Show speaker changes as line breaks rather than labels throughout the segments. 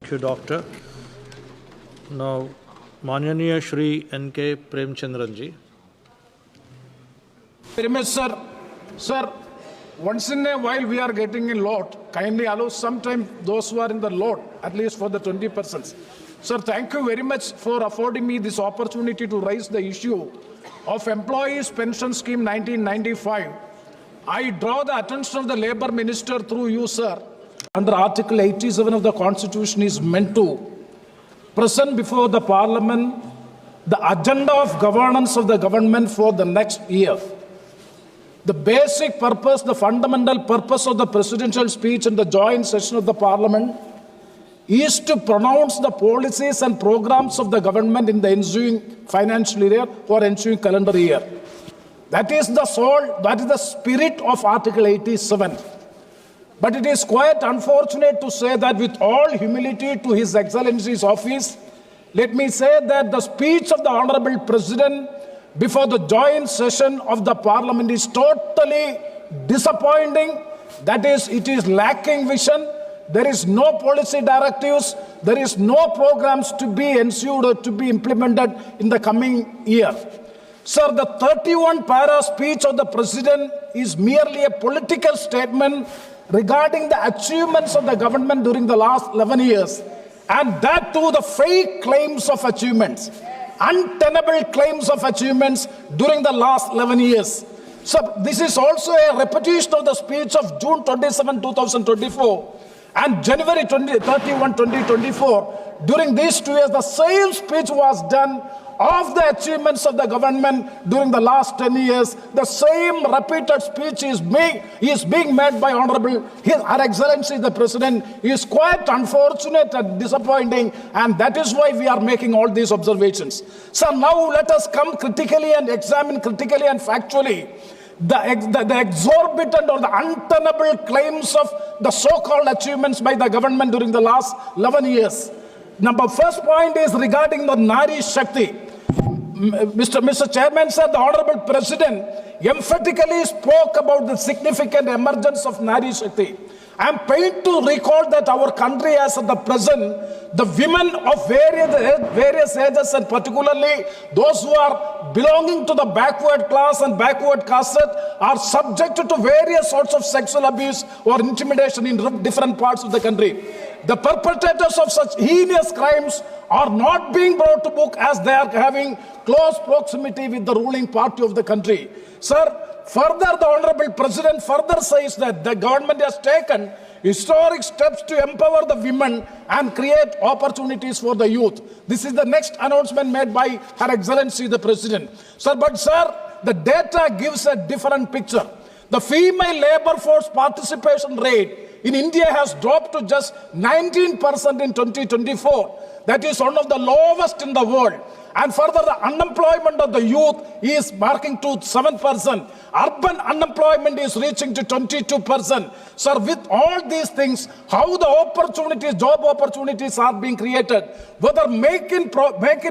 Thank you, Doctor. Now, Manyaniya Shri N.K. Premchandranji.
Very much, sir. Sir, once in a while we are getting a lot. Kindly allow sometime those who are in the lot, at least for the 20%. Sir, thank you very much for affording me this opportunity to raise the issue of Employees Pension Scheme 1995. I draw the attention of the Labour Minister through you, sir. Under Article 87 of the Constitution is meant to present before the Parliament the agenda of governance of the government for the next year. The basic purpose, the fundamental purpose of the presidential speech in the joint session of the Parliament is to pronounce the policies and programs of the government in the ensuing financial year or ensuing calendar year. That is the soul, that is the spirit of Article 87. But it is quite unfortunate to say that with all humility to His Excellency's office, let me say that the speech of the Honorable President before the joint session of the Parliament is totally disappointing. That is, it is lacking vision. There is no policy directives. There is no programs to be ensured or to be implemented in the coming year. Sir, the 31-para speech of the President is merely a political statement regarding the achievements of the government during the last 11 years. And that too, the fake claims of achievements, untenable claims of achievements during the last 11 years. So this is also a repetition of the speech of June 27, 2024 and January 31, 2024. During these 2 years, the same speech was done of the achievements of the government during the last 10 years. The same repeated speech is being made by Honorable Her Excellency the President. Is quite unfortunate and disappointing, and that is why we are making all these observations. So now let us come critically and examine critically and factually the exorbitant or the untenable claims of the so-called achievements by the government during the last 11 years. First point is regarding the Nari Shakti. Mr. Chairman said the Honorable President emphatically spoke about the significant emergence of Nari Shakti. I am pained to recall that our country has at the present, the women of various ages and particularly those who are belonging to the backward class and backward caste are subjected to various sorts of sexual abuse or intimidation in different parts of the country. The perpetrators of such heinous crimes are not being brought to book as they are having close proximity with the ruling party of the country. Sir, further, the Honorable President further says that the government has taken historic steps to empower the women and create opportunities for the youth. This is the next announcement made by Her Excellency the President. Sir, the data gives a different picture. The female labor force participation rate in India has dropped to just 19% in 2024. That is one of the lowest in the world. And further, the unemployment of the youth is marking to 7%. Urban unemployment is reaching to 22%. Sir, with all these things, how the opportunities, job opportunities are being created, whether Make in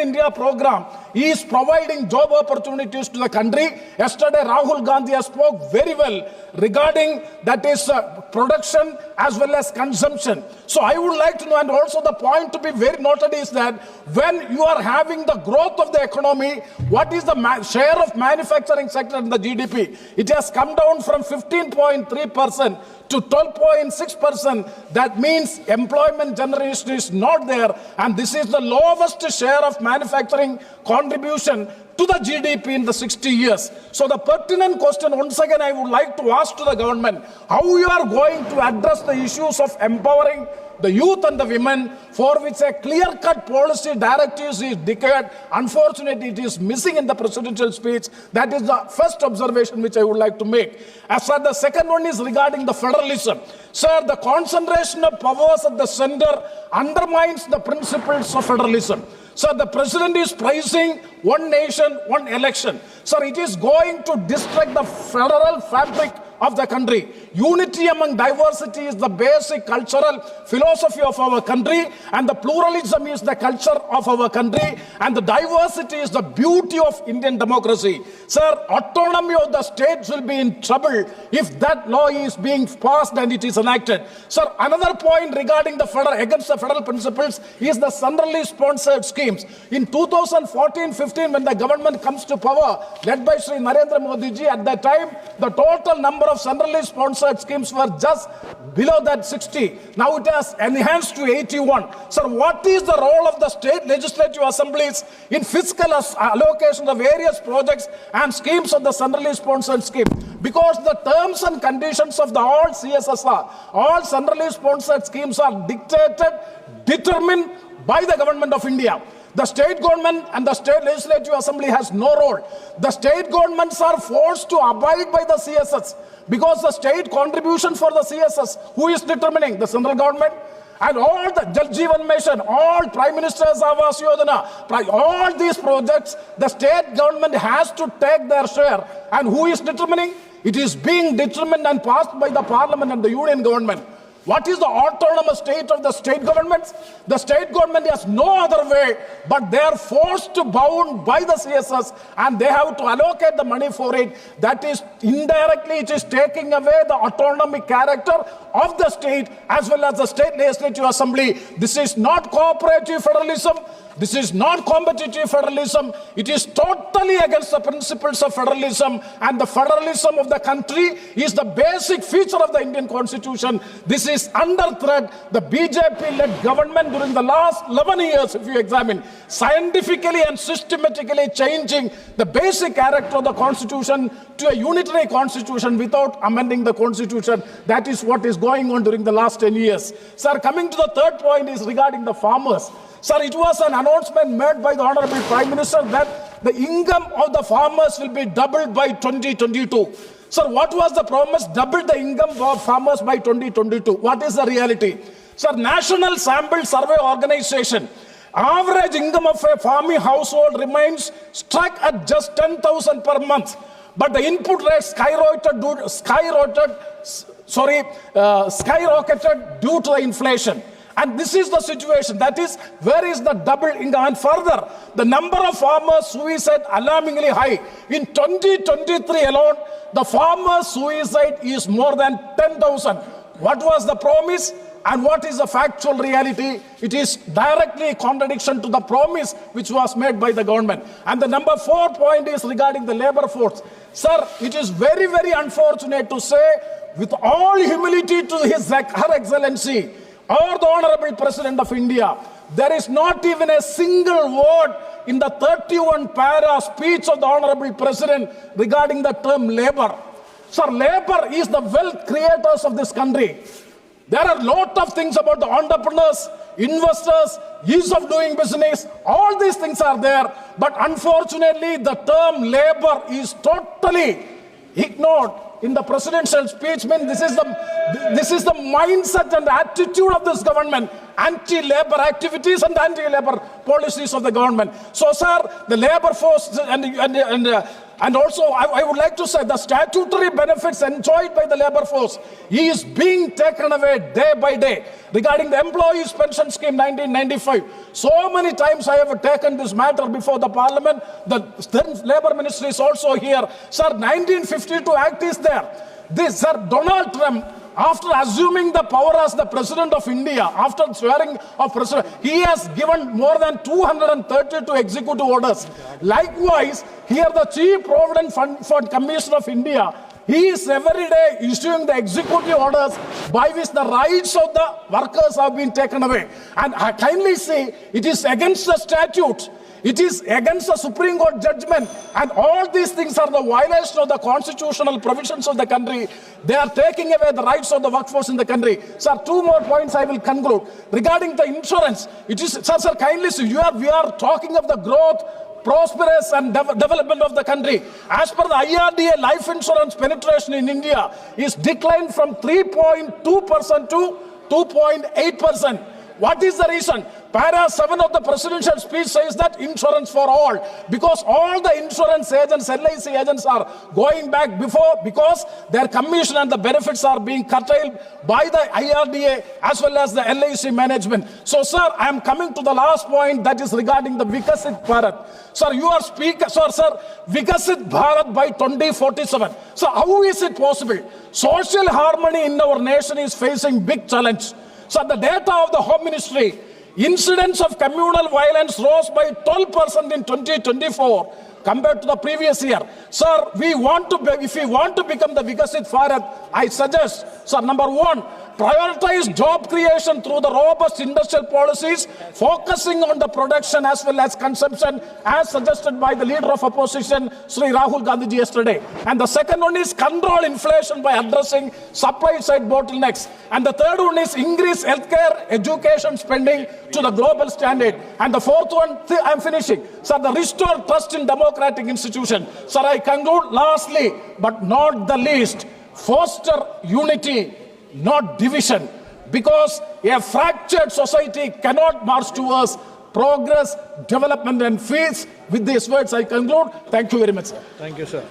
India program is providing job opportunities to the country. Yesterday, Rahul Gandhi has spoke very well regarding that is production as well as consumption. So I would like to know, and also the point to be very noted is that when you are having the growth of the economy, what is the share of manufacturing sector in the GDP? It has come down from 15.3% to 12.6%. That means employment generation is not there, and this is the lowest share of manufacturing contribution to the GDP in the 60 years. So the pertinent question, once again, I would like to ask to the government, how you are going to address the issues of empowering the youth and the women, for which a clear-cut policy directives is declared. Unfortunately, it is missing in the presidential speech. That is the first observation which I would like to make. As for the second one is regarding the federalism. Sir, the concentration of powers at the center undermines the principles of federalism. Sir, the president is praising one nation, one election. Sir, it is going to distract the federal fabric of the country. Unity among diversity is the basic cultural philosophy of our country, and the pluralism is the culture of our country, and the diversity is the beauty of Indian democracy. Sir, autonomy of the states will be in trouble if that law is being passed and it is enacted. Sir, another point regarding the against the federal principles is the centrally sponsored schemes. In 2014-15, when the government comes to power, led by Sri Narendra Modi ji, at that time, the total number of centrally sponsored schemes were just below that 60. Now it has enhanced to 81. Sir, what is the role of the state legislative assemblies in fiscal allocation of various projects and schemes of the centrally sponsored scheme? Because the terms and conditions of the all CSSR, all centrally sponsored schemes are determined by the government of India. The state government and the state legislative assembly has no role. The state governments are forced to abide by the CSS because the state contribution for the CSS, who is determining? The central government. And all the Jal Jeevan Mission, all Prime Minister's Awas Yojana, all these projects, the state government has to take their share. And who is determining? It is being determined and passed by the parliament and the union government. What is the autonomous state of the state governments? The state government has no other way, but they are forced to bound by the CSS and they have to allocate the money for it. That is indirectly, it is taking away the autonomic character of the state as well as the state legislative assembly. This is not cooperative federalism. This is not competitive federalism. It is totally against the principles of federalism, and the federalism of the country is the basic feature of the Indian Constitution. This is under threat. The BJP-led government during the last 11 years, if you examine, scientifically and systematically changing the basic character of the Constitution to a unitary Constitution without amending the Constitution. That is what is going on during the last 10 years. Sir, coming to the third point is regarding the farmers. Sir, it was an announcement made by the Honorable Prime Minister that the income of the farmers will be doubled by 2022. Sir, what was the promise? Double the income of farmers by 2022. What is the reality? Sir, National Sample Survey Organization, average income of a farming household remains stuck at just 10,000 per month. But the input rate skyrocketed due to the inflation. And this is the situation. That is, where is the double income? And further, the number of farmers suicide alarmingly high. In 2023 alone, the farmers suicide is more than 10,000. What was the promise? And what is the factual reality? It is directly a contradiction to the promise which was made by the government. And the number 4 point is regarding the labor force. Sir, it is very, very unfortunate to say, with all humility to Her Excellency, or the Honorable President of India, there is not even a single word in the 31-para speech of the Honorable President regarding the term labor. Sir, labor is the wealth creators of this country. There are a lot of things about the entrepreneurs, investors, ease of doing business. All these things are there. But unfortunately, the term labor is totally ignored in the presidential speech. This is the mindset and attitude of this government, anti-labor activities and anti-labor policies of the government. So, sir, the labor force and also I would like to say the statutory benefits enjoyed by the labor force is being taken away day by day. Regarding the Employees Pension Scheme 1995, so many times I have taken this matter before the Parliament. The then Labour Ministry is also here. Sir, 1952 Act is there. This, sir, Donald Trump, after assuming the power as the President of India, after swearing of President, he has given more than 232 executive orders. Likewise, here the Chief Provident Fund Commissioner of India, he is every day issuing the executive orders by which the rights of the workers have been taken away. And I kindly say it is against the statute. It is against the Supreme Court judgment, and all these things are the violation of the constitutional provisions of the country. They are taking away the rights of the workforce in the country. Sir, 2 more points I will conclude. Regarding the insurance, it is, sir, kindly see, we are talking of the growth, prosperous and development of the country. As per the IRDA, life insurance penetration in India is declined from 3.2% to 2.8%. What is the reason? Para 7 of the presidential speech says that insurance for all, because all the insurance agents, LIC agents are going back because their commission and the benefits are being curtailed by the IRDA as well as the LIC management. So, sir, I am coming to the last point, that is regarding the Vikasit Bharat. Sir, you are speaking, sir, Vikasit Bharat by 2047. So, how is it possible? Social harmony in our nation is facing big challenge. So, the data of the Home Ministry, incidents of communal violence rose by 12% in 2024 compared to the previous year. Sir, if we want to become the Vikasit Bharat, I suggest, sir, number one, prioritize job creation through the robust industrial policies, focusing on the production as well as consumption, as suggested by the leader of opposition, Sri Rahul Gandhi yesterday. And the second one is control inflation by addressing supply side bottlenecks. And the third one is increase healthcare, education spending to the global standard. And the fourth one, I'm finishing. Sir, the restore trust in democratic institutions. Sir, I conclude lastly, but not the least, foster unity, not division, because a fractured society cannot march towards progress, development and peace. With these words, I conclude. Thank you very much, sir.
Thank you, sir.